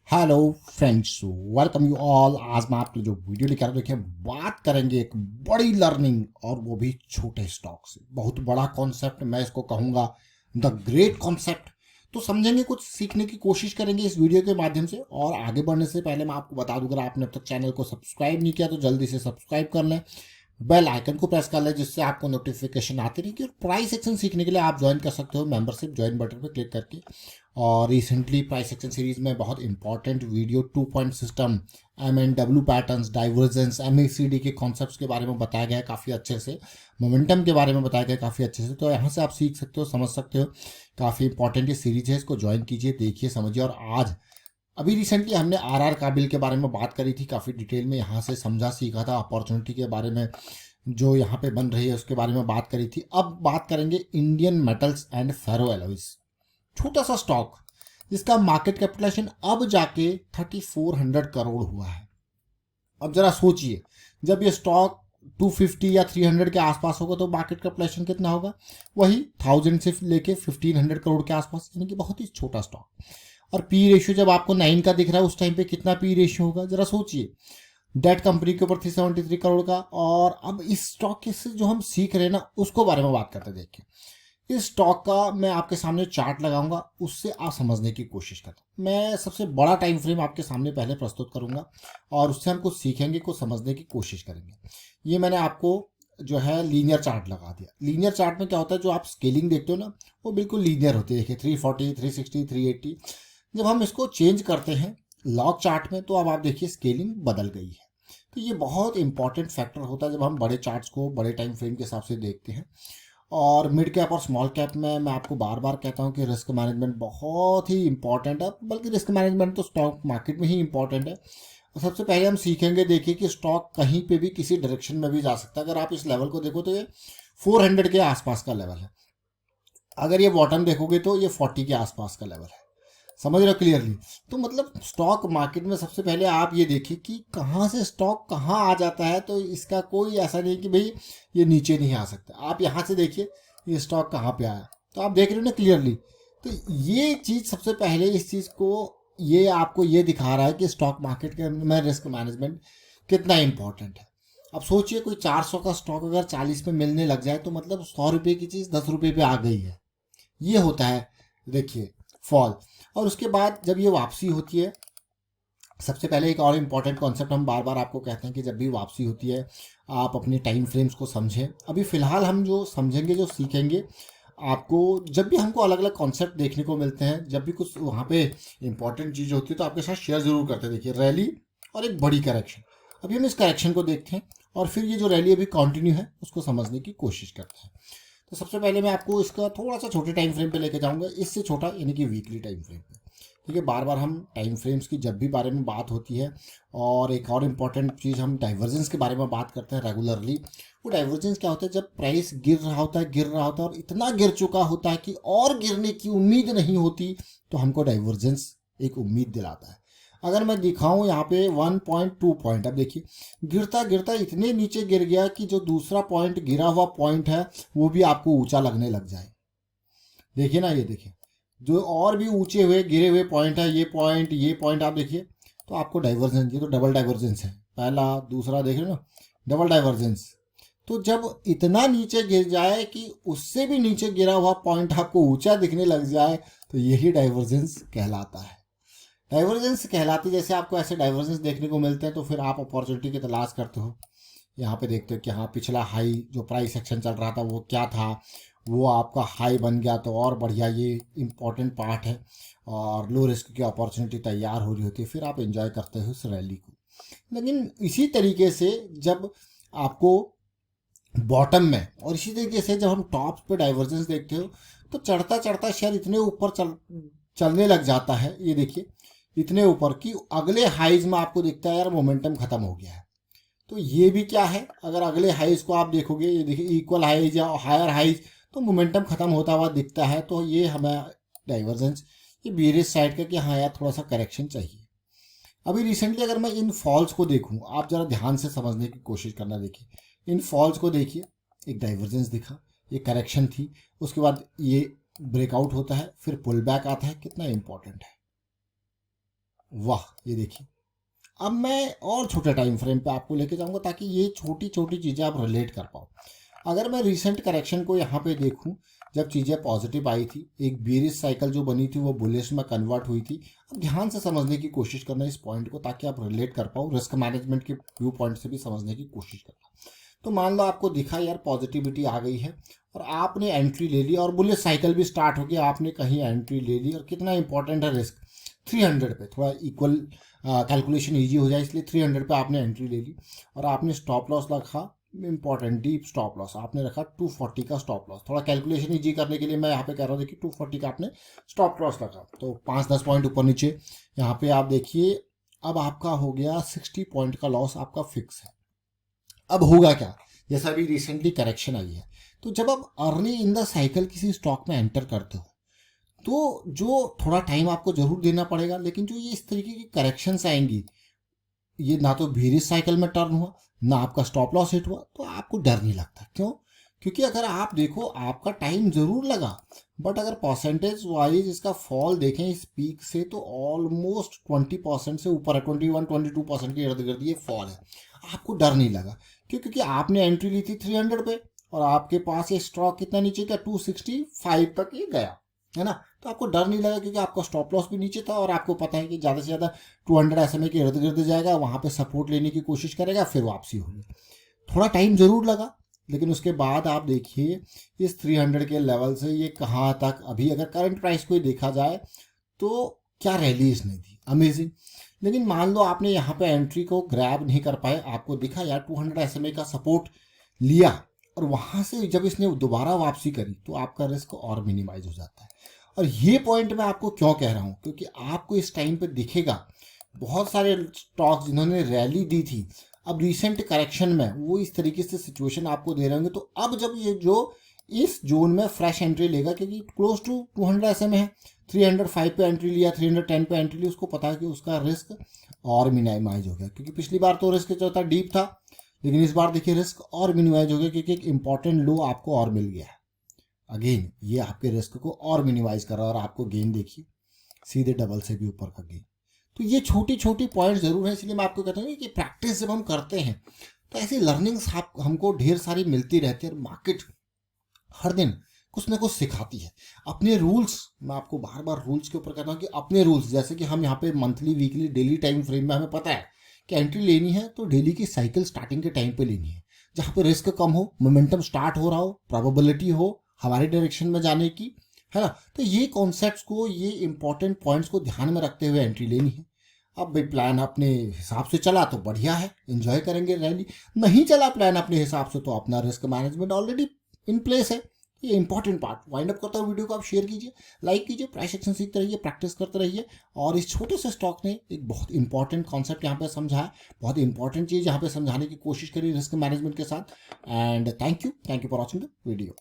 Hello friends, welcome you all. आज मैं आपके लिए जो वीडियो लेकर आया हूं, देखिए बात करेंगे एक बड़ी लर्निंग और वो भी छोटे स्टॉक से। बहुत बड़ा कॉन्सेप्ट, मैं इसको कहूँगा द ग्रेट कॉन्सेप्ट। तो समझेंगे, कुछ सीखने की कोशिश करेंगे इस वीडियो के माध्यम से। और आगे बढ़ने से पहले मैं आपको बता दूं, अगर आपने अब तक चैनल को सब्सक्राइब नहीं किया तो जल्दी से सब्सक्राइब कर लें, बेल आइकन को प्रेस कर लें, जिससे आपको नोटिफिकेशन आती रहेगी। और प्राइस एक्शन सीखने के लिए आप ज्वाइन कर सकते हो मेंबरशिप ज्वाइन बटन पर क्लिक करके। और रिसेंटली प्राइस एक्शन सीरीज में बहुत important video 2 point system, MNW patterns, divergence, MACD के कॉन्सेप्ट्स के बारे में बताया गया है काफ़ी अच्छे से। मोमेंटम के बारे में बताया गया है काफ़ी अच्छे से। तो यहाँ से आप सीख सकते हो, समझ सकते हो। काफ़ी इंपॉर्टेंट ये सीरीज है, इसको ज्वाइन कीजिए, देखिए, समझिए। और आज अभी रिसेंटली हमने RR काबिल के बारे में बात करी थी काफ़ी डिटेल में, यहाँ से समझा सीखा था। अपॉर्चुनिटी के बारे में जो यहाँ पे बन रही है उसके बारे में बात करी थी। अब बात करेंगे Indian metals and ferro alloys, छोटा सा स्टॉक जिसका मार्केट कैपिटलाइजेशन अब जाके 3400 करोड़ हुआ है। अब जरा सोचिए, जब ये स्टॉक 250 या 300 के आसपास होगा तो मार्केट कैपिटलाइजेशन कितना होगा? वही 1000 से लेके 1500 करोड़ के आसपास, यानी कि बहुत ही छोटा स्टॉक। और पी रेशियो जब आपको 9 का दिख रहा है, उस टाइम पे कितना पी रेशियो होगा जरा सोचिए। डेट कंपनी के ऊपर 373 करोड़ का। और अब इस स्टॉक के से जो हम सीख रहे हैं ना, उसको बारे में बात करते हैं। देखिए, इस स्टॉक का मैं आपके सामने चार्ट लगाऊंगा, उससे आप समझने की कोशिश करते। मैं सबसे बड़ा टाइम फ्रेम आपके सामने पहले प्रस्तुत करूंगा और उससे हम कुछ सीखेंगे, कुछ समझने की कोशिश करेंगे। ये मैंने आपको जो है लीनियर चार्ट लगा दिया। लीनियर चार्ट में क्या होता है, जो आप स्केलिंग देखते हो ना, वो बिल्कुल लीनियर होती है। देखिए 340, 360, 380। जब हम इसको चेंज करते हैं लॉग चार्ट में, तो अब आप देखिए स्केलिंग बदल गई है। तो ये बहुत इंपॉर्टेंट फैक्टर होता है जब हम बड़े चार्ट्स को बड़े टाइम फ्रेम के हिसाब से देखते हैं। और मिड कैप और स्मॉल कैप में मैं आपको बार बार कहता हूँ कि रिस्क मैनेजमेंट बहुत ही इंपॉर्टेंट है। बल्कि रिस्क मैनेजमेंट तो स्टॉक मार्केट में ही इंपॉर्टेंट है। और सबसे पहले हम सीखेंगे, देखिए, कि स्टॉक कहीं पे भी किसी डायरेक्शन में भी जा सकता है। अगर आप इस लेवल को देखो तो ये 400 के आसपास का लेवल है। अगर ये बॉटम देखोगे तो ये 40 के आसपास का लेवल है। समझ रहे हो क्लियरली? तो मतलब स्टॉक मार्केट में सबसे पहले आप ये देखिए कि कहाँ से स्टॉक कहाँ आ जाता है। तो इसका कोई ऐसा नहीं कि भाई ये नीचे नहीं आ सकता। आप यहाँ से देखिए ये स्टॉक कहाँ पे आया, तो आप देख रहे हो ना क्लियरली। तो ये चीज़ सबसे पहले, इस चीज़ को ये आपको ये दिखा रहा है कि स्टॉक मार्केट के में रिस्क मैनेजमेंट कितना इंपॉर्टेंट है। अब सोचिए, कोई 400 का स्टॉक अगर 40 में मिलने लग जाए तो मतलब 100 रुपये की चीज़ 10 रुपये पे आ गई है। ये होता है, देखिए, फॉल। और उसके बाद जब ये वापसी होती है, सबसे पहले एक और इम्पॉर्टेंट कॉन्सेप्ट हम बार बार आपको कहते हैं कि जब भी वापसी होती है आप अपने टाइम फ्रेम्स को समझें। अभी फ़िलहाल हम जो समझेंगे, जो सीखेंगे, आपको जब भी हमको अलग अलग कॉन्सेप्ट देखने को मिलते हैं, जब भी कुछ वहाँ पे इंपॉर्टेंट चीज़ होती है, तो आपके साथ शेयर ज़रूर करते हैं। देखिए, रैली और एक बड़ी करेक्शन। अभी हम इस करेक्शन को देखते हैं और फिर ये जो रैली अभी कंटिन्यू है उसको समझने की कोशिश करते हैं। तो सबसे पहले मैं आपको इसका थोड़ा सा छोटे टाइम फ्रेम पे लेके जाऊंगा, इससे छोटा, यानी कि वीकली टाइम फ्रेम पे। ठीक है, बार बार हम टाइम फ्रेम्स की जब भी बारे में बात होती है, और एक और इम्पॉर्टेंट चीज़, हम डाइवर्जेंस के बारे में बात करते हैं रेगुलरली। वो डाइवर्जेंस क्या होता है? जब प्राइस गिर रहा होता है, गिर रहा होता है और इतना गिर चुका होता है कि और गिरने की उम्मीद नहीं होती, तो हमको डाइवर्जेंस एक उम्मीद दिलाता है। अगर मैं दिखाऊं यहाँ पे 1.2 पॉइंट, अब देखिए गिरता गिरता इतने नीचे गिर गया कि जो दूसरा पॉइंट गिरा हुआ पॉइंट है वो भी आपको ऊंचा लगने लग जाए। देखिए ना, ये देखिए, जो और भी ऊंचे हुए गिरे हुए पॉइंट है, ये पॉइंट आप देखिए, तो आपको डाइवर्जेंस, ये तो डबल डाइवर्जेंस है, पहला दूसरा, देख रहे हो ना, डबल डाइवर्जेंस। तो जब इतना नीचे गिर जाए कि उससे भी नीचे गिरा हुआ पॉइंट आपको ऊंचा दिखने लग जाए, तो यही डाइवर्जेंस कहलाता है। डाइवर्जेंस कहलाती, जैसे आपको ऐसे डाइवर्जेंस देखने को मिलते हैं तो फिर आप अपॉर्चुनिटी की तलाश करते हो। यहाँ पे देखते हो कि हाँ, पिछला हाई जो प्राइस एक्शन चल रहा था वो क्या था, वो आपका हाई बन गया तो और बढ़िया, ये इम्पोर्टेंट पार्ट है। और लो रिस्क की अपॉर्चुनिटी तैयार हो रही होती है, फिर आप एंजॉय करते हो इस रैली को। लेकिन इसी तरीके से जब आपको बॉटम में, और इसी तरीके से जब हम टॉप पे डाइवर्जेंस देखते हो, तो चढ़ता चढ़ता शेयर इतने ऊपर चलने लग जाता है, ये देखिए, इतने ऊपर कि अगले हाइज में आपको दिखता है यार मोमेंटम खत्म हो गया है। तो ये भी क्या है, अगर अगले हाइज को आप देखोगे, ये देखिए इक्वल हाइज या हायर हाइज, तो मोमेंटम खत्म होता हुआ दिखता है। तो ये हमें डाइवर्जेंस, ये बेरियस साइड का कि हाँ यार थोड़ा सा करेक्शन चाहिए। अभी रिसेंटली अगर मैं इन फॉल्स को देखूं, आप जरा ध्यान से समझने की कोशिश करना। देखिए इन फॉल्स को देखिए, एक डाइवर्जेंस दिखा, ये करेक्शन थी, उसके बाद ये ब्रेकआउट होता है, फिर पुल बैक आता है। कितना इंपॉर्टेंट है। वाह, ये देखिए। अब मैं और छोटे टाइम फ्रेम पे आपको लेके जाऊंगा ताकि ये छोटी छोटी चीज़ें आप रिलेट कर पाओ। अगर मैं रिसेंट करेक्शन को यहाँ पे देखूं, जब चीज़ें पॉजिटिव आई थी, एक बेरिश साइकिल जो बनी थी वो बुलिश में कन्वर्ट हुई थी। अब ध्यान से समझने की कोशिश करना इस पॉइंट को, ताकि आप रिलेट कर पाओ, रिस्क मैनेजमेंट के व्यू पॉइंट से भी समझने की कोशिश करना। तो मान लो आपको दिखा यार पॉजिटिविटी आ गई है और आपने एंट्री ले ली और बुलिश साइकिल भी स्टार्ट हो गया, आपने कहीं एंट्री ले ली। और कितना इंपॉर्टेंट है रिस्क, 300 पे, थोड़ा इक्वल कैलकुलेशन ईजी हो जाए इसलिए 300 पे आपने एंट्री ले ली। और आपने स्टॉप लॉस रखा, इंपॉर्टेंट डीप स्टॉप लॉस आपने रखा 240 का स्टॉप लॉस। थोड़ा कैलकुलेशन ईजी करने के लिए मैं यहाँ पे कह रहा हूँ, देखिए 240 का आपने स्टॉप लॉस रखा, तो 5-10 पॉइंट ऊपर नीचे यहाँ पे आप देखिए। अब आपका हो गया 60 पॉइंट का लॉस आपका फिक्स है। अब होगा क्या, जैसा अभी रिसेंटली करेक्शन आई है, तो जब आप अर्ली इन द साइकिल किसी स्टॉक में एंटर करते हो तो जो थोड़ा टाइम आपको जरूर देना पड़ेगा, लेकिन जो ये इस तरीके की करेक्शंस आएंगी, ये ना तो बेरिश साइकिल में टर्न हुआ, ना आपका स्टॉप लॉस हिट हुआ, तो आपको डर नहीं लगता। क्यों? क्योंकि अगर आप देखो आपका टाइम जरूर लगा, बट अगर परसेंटेज वाइज इसका फॉल देखें इस पीक से, तो ऑलमोस्ट 20% से ऊपर है, 21-22% के इर्द गिर्द ये फॉल है। आपको डर नहीं लगा। क्यों? क्योंकि आपने एंट्री ली थी 300 पे और आपके पास ये स्टॉक कितना नीचे गया, 265 तक ये गया, है ना। तो आपको डर नहीं लगा क्योंकि आपका स्टॉप लॉस भी नीचे था और आपको पता है कि ज़्यादा से ज़्यादा 200 SMA के इर्द गिर्द जाएगा, वहाँ पे सपोर्ट लेने की कोशिश करेगा, फिर वापसी होगी। थोड़ा टाइम जरूर लगा, लेकिन उसके बाद आप देखिए इस 300 के लेवल से ये कहाँ तक, अभी अगर करंट प्राइस को ही देखा जाए तो क्या रैली इसने दी, अमेजिंग। लेकिन मान लो आपने यहाँ पे एंट्री को ग्रैब नहीं कर पाए, आपको दिखा यार 200 SMA का सपोर्ट लिया और वहाँ से जब इसने दोबारा वापसी करी, तो आपका रिस्क और मिनिमाइज हो जाता है। और ये पॉइंट मैं आपको क्यों कह रहा हूँ, क्योंकि आपको इस टाइम पे दिखेगा बहुत सारे स्टॉक्स जिन्होंने रैली दी थी, अब रिसेंट करेक्शन में वो इस तरीके से सिचुएशन आपको दे रहे होंगे। तो अब जब ये जो इस जोन में फ्रेश एंट्री लेगा, क्योंकि क्लोज टू 200 SMA है, 305 पे एंट्री लिया, 310 पे एंट्री ली, उसको पता है कि उसका रिस्क और मिनिमाइज हो गया। क्योंकि पिछली बार तो रिस्क जो था डीप था, लेकिन इस बार देखिए रिस्क और मिनिमाइज हो गया, क्योंकि एक इंपॉर्टेंट लो आपको और मिल गया है। अगेन ये आपके रिस्क को और मिनिमाइज कर रहा है और आपको गेन देखिए सीधे डबल से भी ऊपर का गेन। तो ये छोटी छोटी पॉइंट जरूर है, इसलिए मैं आपको कहता हूँ कि प्रैक्टिस जब हम करते हैं तो ऐसी लर्निंग्स हमको ढेर सारी मिलती रहती है। और मार्केट हर दिन कुछ ना कुछ सिखाती है। अपने रूल्स, मैं आपको बार बार रूल्स के ऊपर कहता हूँ कि अपने रूल्स, जैसे कि हम यहाँ पे monthly weekly daily time frame में हमें पता है कि एंट्री लेनी है तो डेली की साइकिल स्टार्टिंग के टाइम पे लेनी है, जहाँ पे रिस्क कम हो, मोमेंटम स्टार्ट हो रहा हो, प्रोबेबिलिटी हो हमारे डायरेक्शन में जाने की, है ना। तो ये कॉन्सेप्ट्स को, ये इंपॉर्टेंट पॉइंट्स को ध्यान में रखते हुए एंट्री लेनी है। अब भाई प्लान अपने हिसाब से चला तो बढ़िया है, एंजॉय करेंगे रैली। नहीं चला प्लान अपने हिसाब से, तो अपना risk management already in place है। ये इंपॉर्टेंट पार्ट वाइंड अप करता हूँ। वीडियो को आप शेयर कीजिए, लाइक कीजिए, प्राइस एक्शन सीखते रहिए, प्रैक्टिस करते रहिए। और इस छोटे से स्टॉक ने एक बहुत इंपॉर्टेंट कॉन्सेप्ट यहाँ पे समझा है, बहुत इंपॉर्टेंट चीज़ यहाँ पे समझाने की कोशिश करी रिस्क मैनेजमेंट के साथ। And thank you for watching the video.